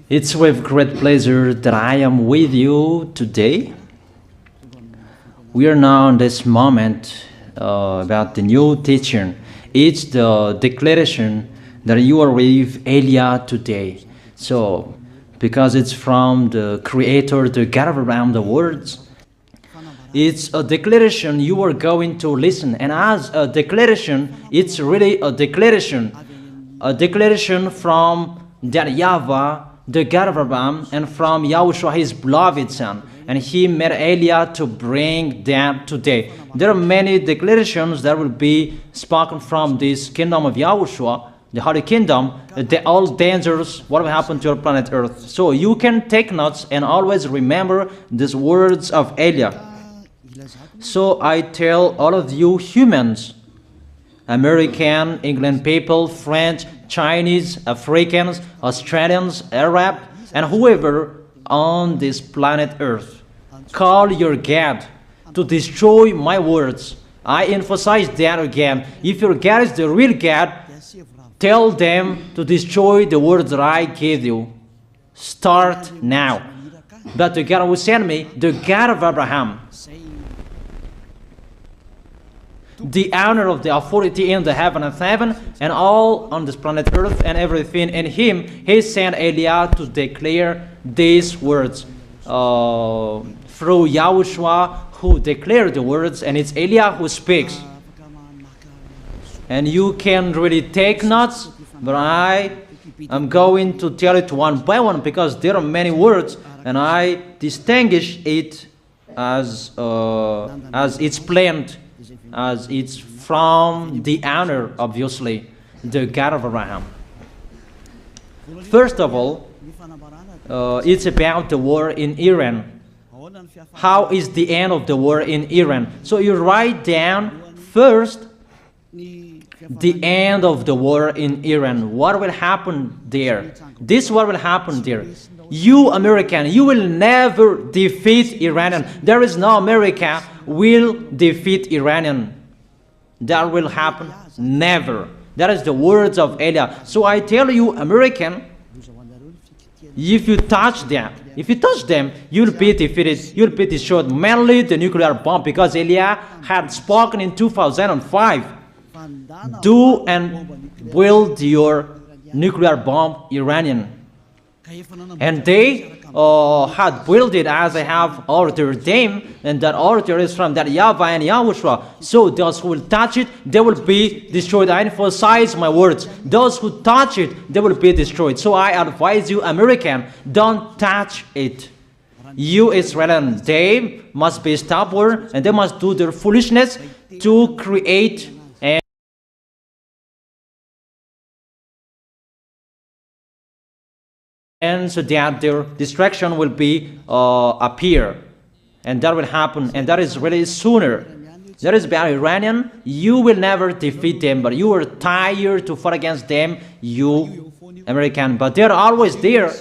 It's with great pleasure that I am with you today. We are now in this moment about the new teaching. It's the declaration that you are with Elia today. So, because it's from the Creator, the God of around the words, it's a declaration you are going to listen. And as a declaration, it's really a declaration from that YAHVAH, the God of Abraham, and from YAHOSHUAH, his beloved son. And he made Elia to bring them today. There are many declarations that will be spoken from this kingdom of YAHOSHUAH, the Holy Kingdom, all dangers, what will happen to your planet Earth. So you can take notes and always remember these words of Elia. So I tell all of you humans, American, England people, French, Chinese, Africans, Australians, Arab, and whoever on this planet Earth, call your God to destroy my words. I emphasize that again. If your God is the real God, tell them to destroy the words that I gave you. Start now. But the God who sent me, the God of Abraham, the honor of the authority in the heaven of heaven and all on this planet Earth and everything in him, he sent Elia to declare these words through YAHOSHUAH, who declared the words, and it's Elia who speaks. And you can really take notes, but I am going to tell it one by one because there are many words, and I distinguish it as it's planned, as it's from the honor, obviously, the God of Abraham. First of all, it's about the war in Iran. How is the end of the war in Iran? So you write down first the end of the war in Iran. What will happen there? This is what will happen there. You American, you will never defeat Iranian. There is no America will defeat Iranian. That will happen never. That is the words of Elia. So I tell you, American, if you touch them, you'll be defeated, you'll be destroyed. Mainly the nuclear bomb, because Elia had spoken in 2005. Do and build your nuclear bomb, Iranian. And they had built it as I have ordered them, and that order is from that YAHVAH and YAHOSHUAH. So those who will touch it, they will be destroyed. I emphasize my words. Those who touch it, they will be destroyed. So I advise you, American, don't touch it. You Israelis, they must be stubborn, and they must do their foolishness to create and so that their destruction will be appear, and that will happen, and that is really sooner. That is about Iranian. You will never defeat them, but you are tired to fight against them, you American. But they're always there,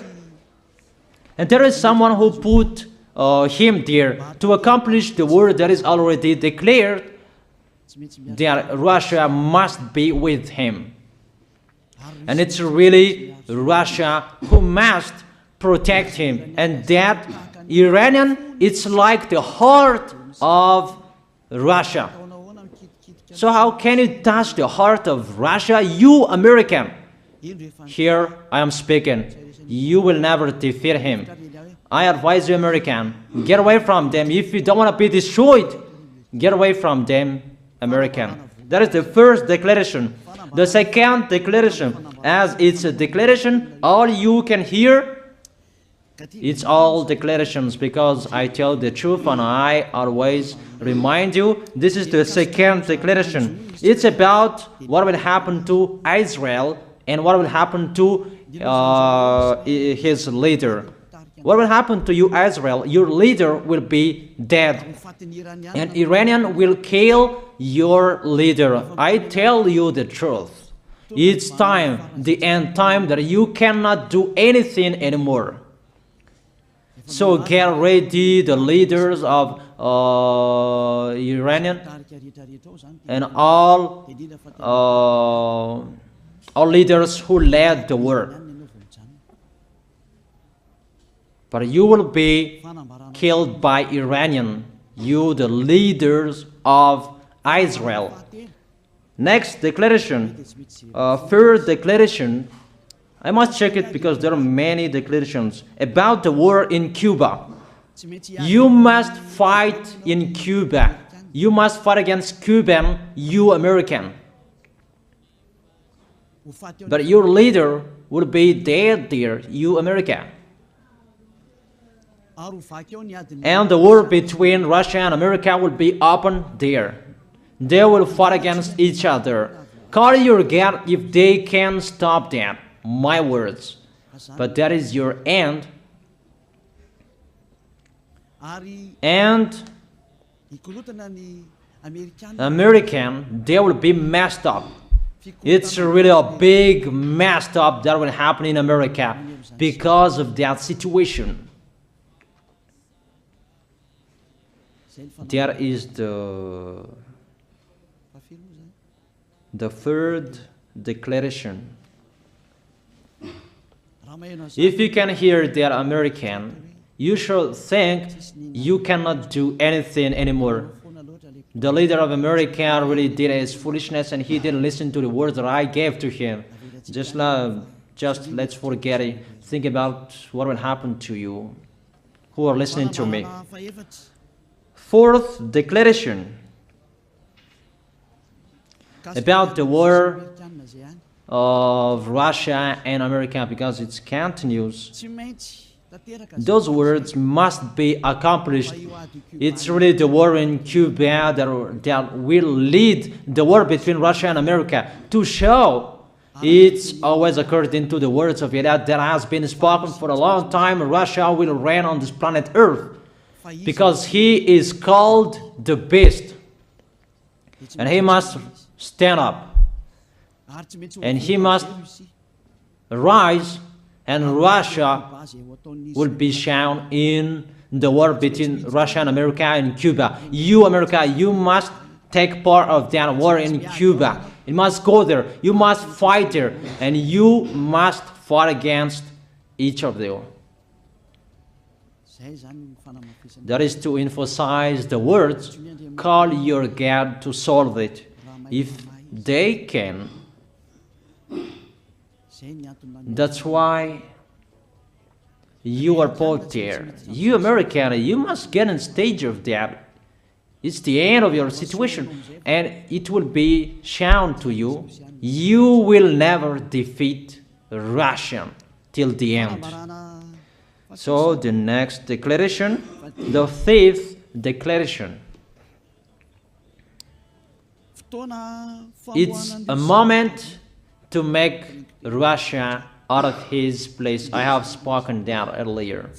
and there is someone who put him there to accomplish the word that is already declared, that Russia must be with him. And it's really Russia who must protect him. And that Iranian, it's like the heart of Russia. So how can you touch the heart of Russia? You American. Here I am speaking. You will never defeat him. I advise you, American, get away from them. If you don't want to be destroyed, get away from them, American. That is the first declaration. The second declaration, as it's a declaration, all you can hear, it's all declarations, because I tell the truth and I always remind you, this is the second declaration. It's about what will happen to Israel and what will happen to his leader. What will happen to you, Israel? Your leader will be dead, and Iranian will kill your leader. I tell you the truth. It's time, the end time, that you cannot do anything anymore. So get ready, the leaders of Iranian and all leaders who led the war. but you will be killed by Iranian, you the leaders of Israel. Next declaration, third declaration, I must check it because there are many declarations about the war in Cuba. You must fight in Cuba. You must fight against Cuban, you American. But your leader will be dead there, you America. And the war between Russia and America will be open there. They will fight against each other. Call your God if they can stop that. My words. But that is your end. And American, they will be messed up. It's really a big messed up that will happen in America because of that situation. That is the third declaration. If you can hear that American, you should think you cannot do anything anymore. The leader of America really did his foolishness and he didn't listen to the words that I gave to him. Just let's forget it. Think about what will happen to you who are listening to me. Fourth declaration about the war of Russia and America, because it continues. Those words must be accomplished. It's really the war in Cuba that will lead the war between Russia and America to show it's always according to the words of YAH that has been spoken for a long time. Russia will reign on this planet Earth because he is called the beast and he must stand up and he must rise, and Russia will be shown in the war between Russia and America and Cuba. You, America, you must take part of that war in Cuba. You must go there. You must fight there. And you must fight against each of them. That is to emphasize the words, call your God to solve it. If they can, that's why you are put there. You American, you must get in stage of that. It's the end of your situation and it will be shown to you. You will never defeat Russia till the end. So the next declaration, the fifth declaration. It's a moment to make Russia out of his place. I have spoken that earlier.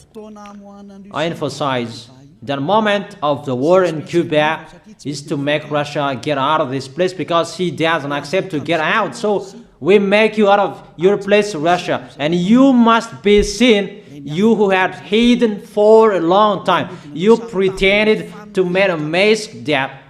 I emphasize the moment of the war in Cuba is to make Russia get out of this place because he doesn't accept to get out. So we make you out of your place, Russia, and you must be seen. You who had hidden for a long time, you pretended to make a mask that,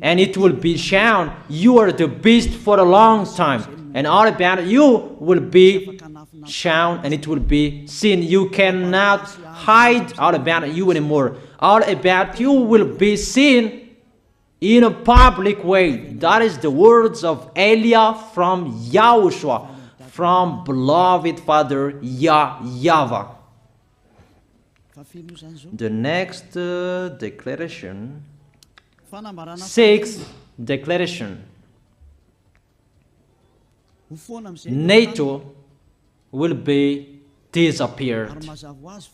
and it will be shown you are the beast for a long time, and all about you will be shown and it will be seen. You cannot hide all about you anymore. All about you will be seen in a public way. That is the words of Elia from YAHOSHUAH, from beloved Father YAHVAH. The next declaration, sixth declaration. NATO will be disappeared,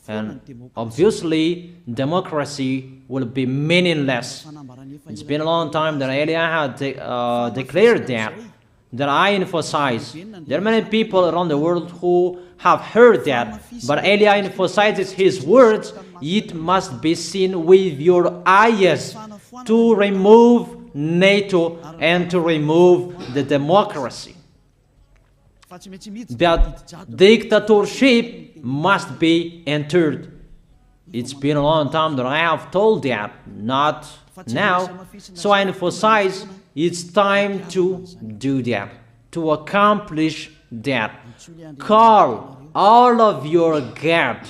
and obviously democracy will be meaningless. It's been a long time that Elia had declared that I emphasize. There are many people around the world who have heard that, but Elia emphasizes his words. It must be seen with your eyes to remove NATO and to remove the democracy. That dictatorship must be entered. It's been a long time that I have told that, not now. So I emphasize it's time to do that, to accomplish that. Call all of your God.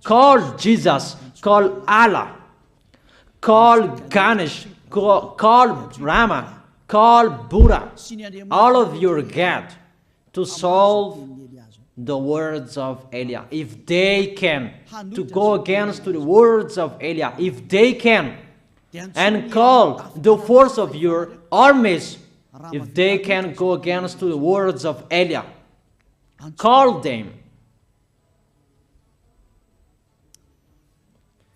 Call Jesus, call Allah, call Ganesh, call Rama, call Buddha, all of your God to solve the words of Eliah. If they can, to go against the words of Eliah, if they can, and call the force of your armies, if they can go against the words of Eliah, call them.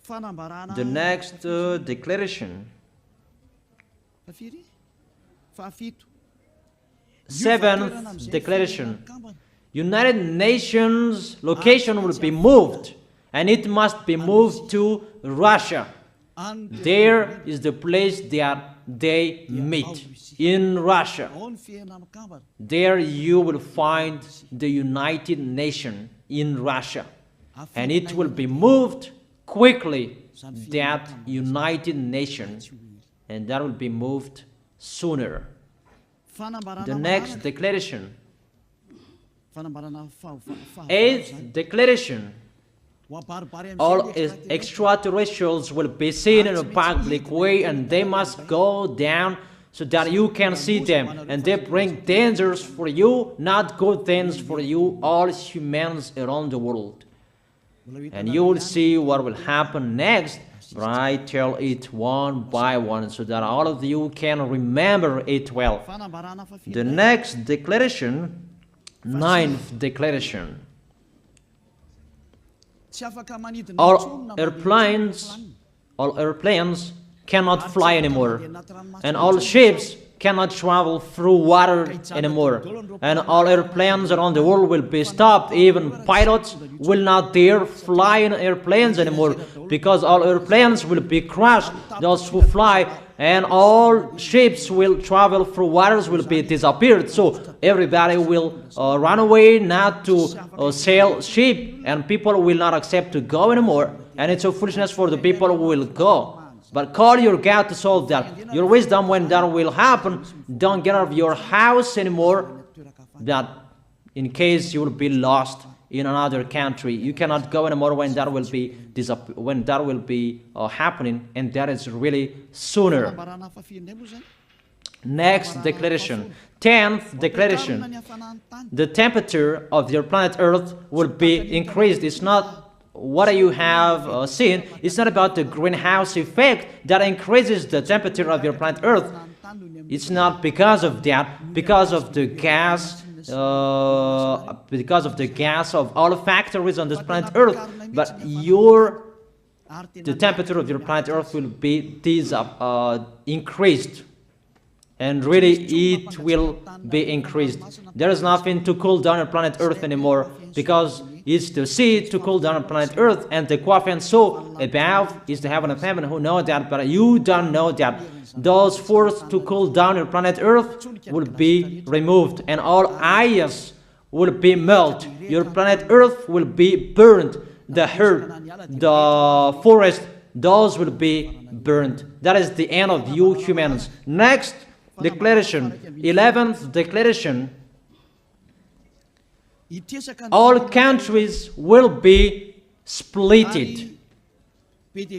The next declaration. Seventh declaration. United Nations location will be moved, and it must be moved to Russia. There is the place that they meet, in Russia. There you will find the United Nations in Russia, and it will be moved quickly, that United Nations, and that will be moved sooner. The next declaration. Eighth declaration. All extraterrestrials will be seen in a public way, and they must go down so that you can see them, and they bring dangers for you, not good things for you, all humans around the world. And you will see what will happen next, but I tell it one by one so that all of you can remember it well. The next declaration, ninth declaration. All airplanes cannot fly anymore, and all ships cannot travel through water anymore, and all airplanes around the world will be stopped. Even pilots will not dare fly in airplanes anymore, because all airplanes will be crashed, those who fly, and all ships will travel through waters will be disappeared. So everybody will run away not to sail ship, and people will not accept to go anymore, and it's a foolishness for the people who will go. But call your God to solve that. Your wisdom when that will happen. Don't get out of your house anymore, that in case you will be lost in another country. You cannot go anymore when that will be happening, and that is really sooner. Next declaration. 10th declaration. The temperature of your planet Earth will be increased. It's not what you have seen. It's not about the greenhouse effect that increases the temperature of your planet Earth. It's not because of that, because of the gas, of all factories on this planet Earth. But the temperature of your planet Earth will be increased, and really it will be increased. There is nothing to cool down your planet Earth anymore, because it's the sea to cool down planet Earth, and the Qaf and so above is the heaven of heaven, who know that, but you don't know that. Those forces to cool down your planet Earth will be removed, and all ice will be melted. Your planet Earth will be burned. The earth, the forest, those will be burned. That is the end of you humans. Next declaration, 11th declaration. All countries will be splitted,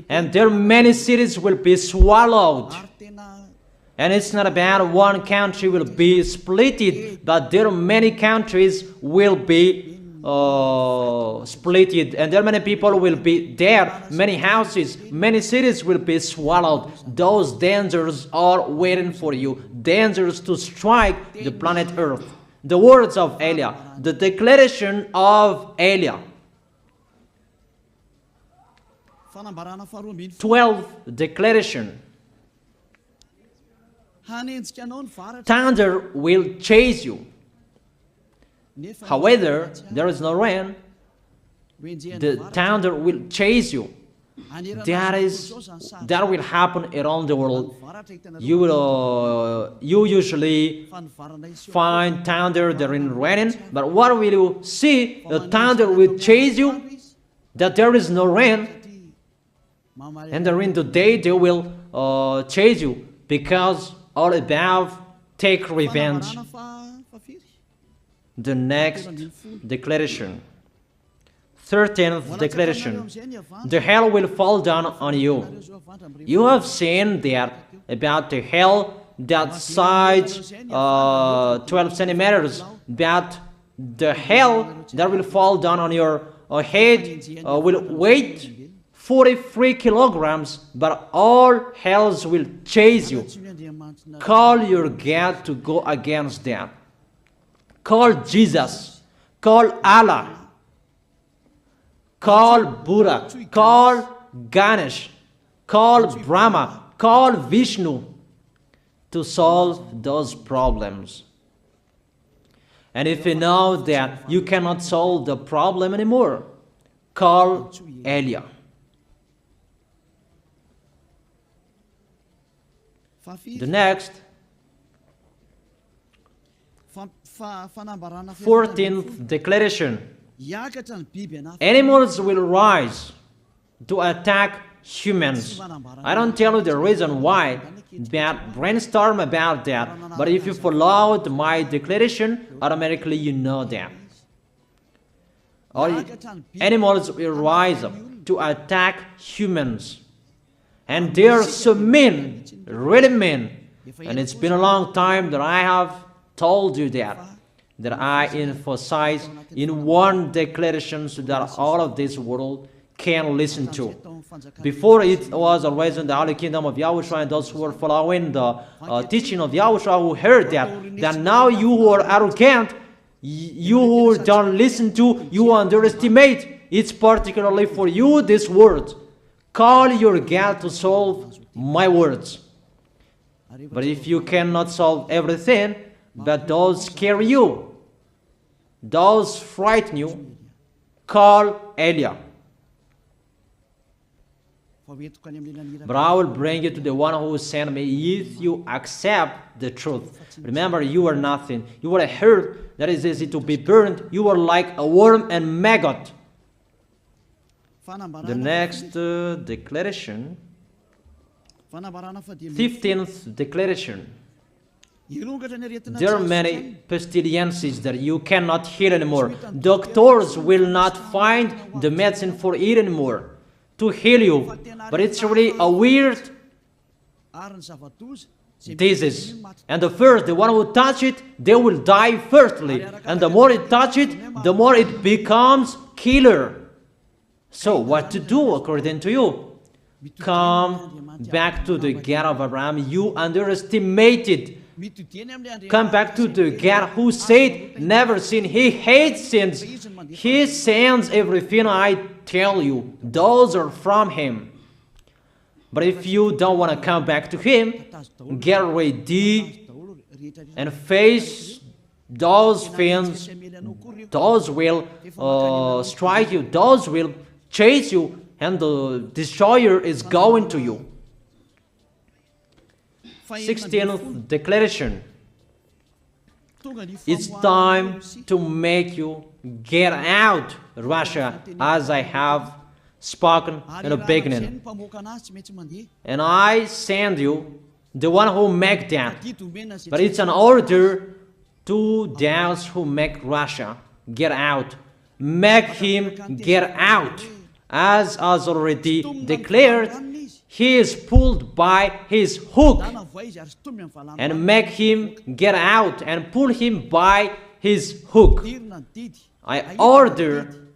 and their many cities will be swallowed. And it's not about one country will be splitted, but there are many countries will be splitted, and there many people will be dead, many houses, many cities will be swallowed. Those dangers are waiting for you, dangers to strike the planet Earth. The words of Eliah, the declaration of Eliah. 12th declaration. Thunder will chase you. However, there is no rain. The thunder will chase you. That will happen around the world. You usually find thunder during raining, but what will you see? The thunder will chase you, that there is no rain, and during the day they will chase you, because all above take revenge. The next declaration. 13th declaration. The hell will fall down on you. You have seen that about the hell that size 12 centimeters, that the hell that will fall down on your head will weight 43 kilograms, but all hells will chase you. Call your God to go against that. Call Jesus. Call Allah. Call Buddha. Call Ganesh. Call Brahma. Call Vishnu to solve those problems. And if you know that you cannot solve the problem anymore, call YAH. The next, 14th declaration. Animals will rise to attack humans. I don't tell you the reason why, but brainstorm about that. But if you followed my declaration, automatically you know that. All animals will rise up to attack humans. And they are so mean, really mean. And it's been a long time that I have told you that I emphasize in one declaration so that all of this world can listen to. Before it was always in the Holy Kingdom of YAHOSHUAH, and those who were following the teaching of YAHOSHUAH who heard that now you who are arrogant, you who don't listen to, you underestimate. It's particularly for you, this word. Call your God to solve my words. But if you cannot solve everything, but those scare you, those frighten you, call YAH. But I will bring you to the one who sent me if you accept the truth. Remember, you are nothing. You are a herb that is easy to be burned. You are like a worm and maggot. The next declaration, 15th declaration. There are many pestilences that you cannot heal anymore. Doctors will not find the medicine for it anymore to heal you. But it's really a weird disease. And the one who touch it, they will die firstly. And the more it touch it, the more it becomes killer. So what to do according to you? Come back to the God of Abraham. You underestimated. Come back to the God who said, never sin. He hates sins. He sends everything I tell you. Those are from Him. But if you don't want to come back to Him, get ready and face those things. Those will strike you. Those will chase you, and the destroyer is going to you. 16th declaration. It's time to make you get out, Russia, as I have spoken in the beginning. And I send you the one who make that. But it's an order to those who make Russia get out. Make him get out. As already declared, he is pulled by his hook. And make him get out and pull him by his hook. I order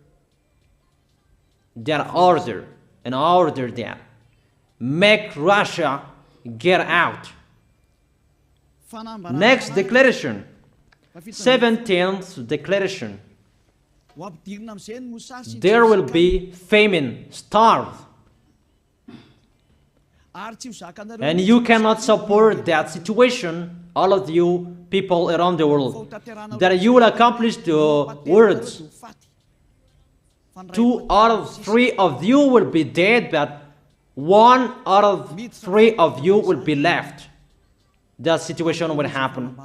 that. Make Russia get out. Next declaration. 17th declaration. There will be famine, starve. And you cannot support that situation, all of you people around the world, that you will accomplish the words. 2 out of 3 of you will be dead, but 1 out of 3 of you will be left. That situation will happen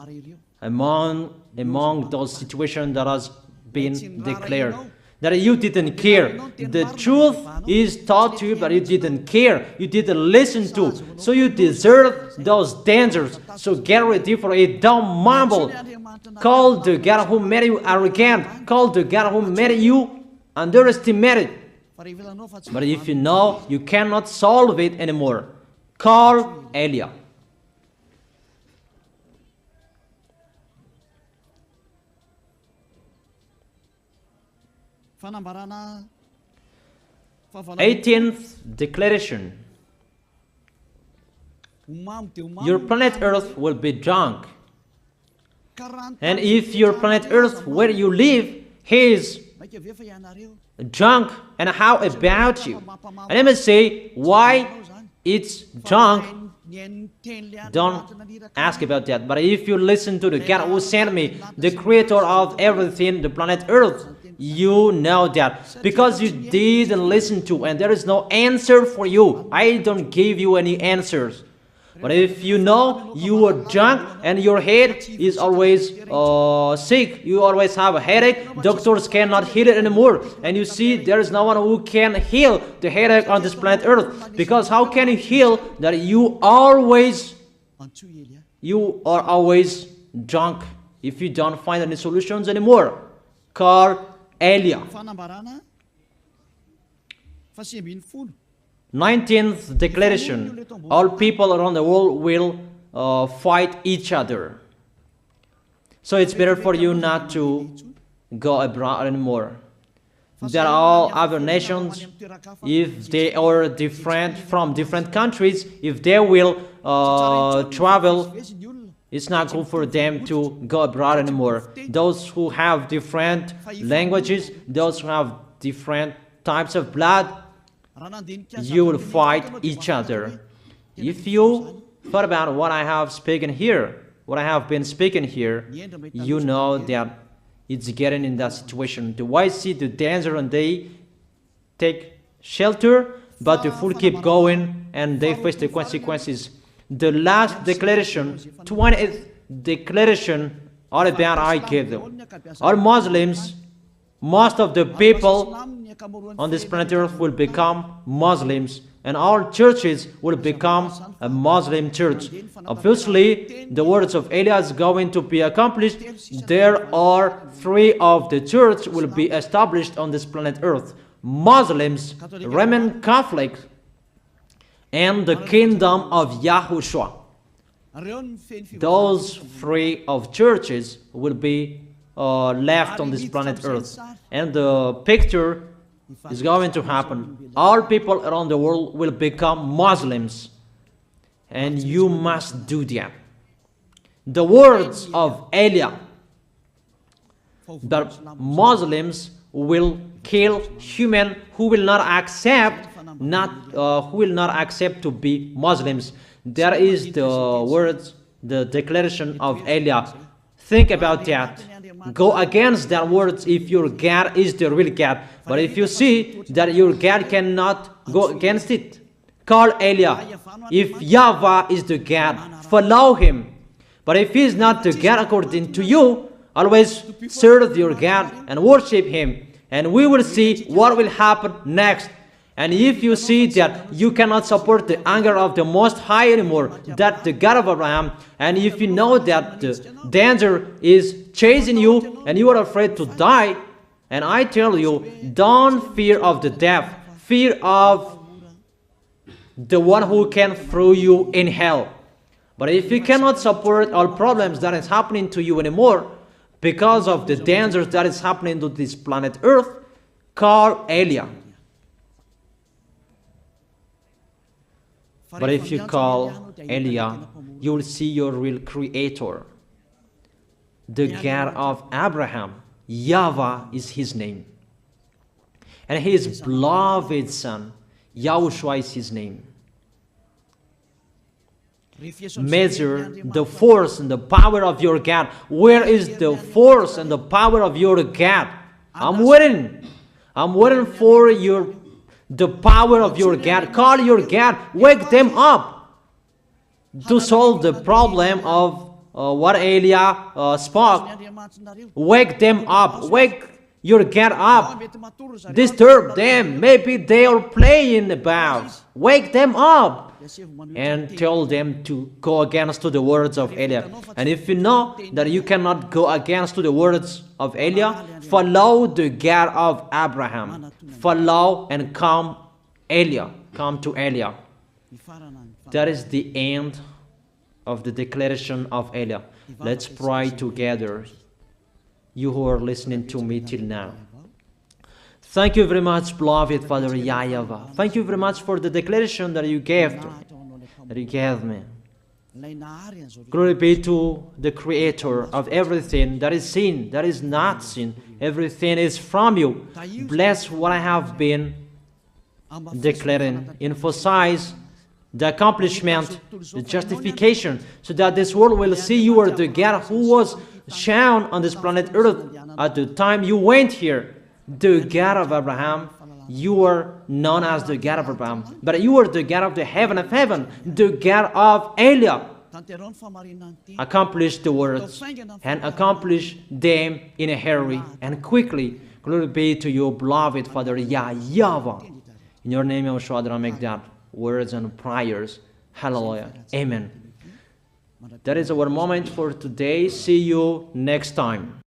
among those situations that has been declared. That you didn't care. The truth is taught to you, but you didn't care. You didn't listen to. So you deserve those dangers. So get ready for it. Don't mumble. Call the God who made you arrogant. Call the God who made you underestimate it. But if you know you cannot solve it anymore, call Eliah. Eighteenth declaration. Your planet Earth will be drunk. And if your planet Earth where you live is drunk, and how about you? And let me say why it's drunk. Don't ask about that. But if you listen to the God who sent me, the creator of everything, the planet Earth, you know that. Because you didn't listen to, and there is no answer for you. I don't give you any answers. But if you know you are drunk and your head is always sick, you always have a headache, doctors cannot heal it anymore. And you see there is no one who can heal the headache on this planet Earth. Because how can you heal that you are always drunk if you don't find any solutions anymore? Call Eliah. 19th declaration. All people around the world will fight each other. So it's better for you not to go abroad anymore. There are all other nations, if they are different from different countries, if they will travel, it's not good for them to go abroad anymore. Those who have different languages, those who have different types of blood, you will fight each other. If you thought about what I have spoken here, what I have been speaking here, you know that it's getting in that situation. The wise see the danger and they take shelter, but the fool keep going and they face the consequences. The last declaration, 20th declaration, all about I give them. All Muslims, most of the people on this planet Earth will become Muslims, and all churches will become a Muslim church. Obviously, the words of Eliah is going to be accomplished. There are 3 of the church will be established on this planet Earth: Muslims, Roman Catholics, and the kingdom of YAHOSHUAH. Those 3 of churches will be left on this planet Earth, and the picture is going to happen. All people around the world will become Muslims, and you must do that. The words of Eliah, that Muslims will kill human who will not accept to be Muslims. That is the words, the declaration of Eliah. Think about that. Go against that words if your God is the real God. But if you see that your God cannot go against it, call Eliah. If YAHVAH is the God, follow him. But if he is not the God according to you, always serve your God and worship him. And we will see what will happen next. And if you see that you cannot support the anger of the Most High anymore, that the God of Abraham, and if you know that the danger is chasing you and you are afraid to die, and I tell you, don't fear of the death, fear of the one who can throw you in hell. But if you cannot support all problems that is happening to you anymore, because of the dangers that is happening to this planet Earth, call Eliah. But if you call Eliah, you will see your real creator, the God of Abraham. YAHVAH is his name. And his beloved son, YAHOSHUAH is his name. Measure the force and the power of your God. Where is the force and the power of your God? I'm waiting. I'm waiting for the power of your God. Call your God. Wake them up to solve the problem of what Eliah spoke. Wake them up. Wake your God up. Disturb them. Maybe they are playing about. Wake them up. and tell them to go against to the words of Eliah. And if you know that you cannot go against to the words of Eliah, follow the God of Abraham. Follow and come Eliah. Come to Eliah. That is the end of the declaration of Eliah. Let's pray together, you who are listening to me till now. Thank you very much, beloved Father YAHVAH. Thank you very much for the declaration that you gave to me, that you gave me. Glory be to the Creator of everything that is seen, that is not seen. Everything is from you. Bless what I have been declaring. Emphasize the accomplishment, the justification, so that this world will see you are the God who was shown on this planet Earth at the time you went here. The God of Abraham, you are known as the God of Abraham, but you are the God of the heaven of heaven, the God of Eliah. Accomplish the words and accomplish them in a hurry and quickly. Glory be to you, beloved Father YAHVAH. In your name, YAHOSHUAH, I make that words and prayers. Hallelujah. Amen. That is our moment for today. See you next time.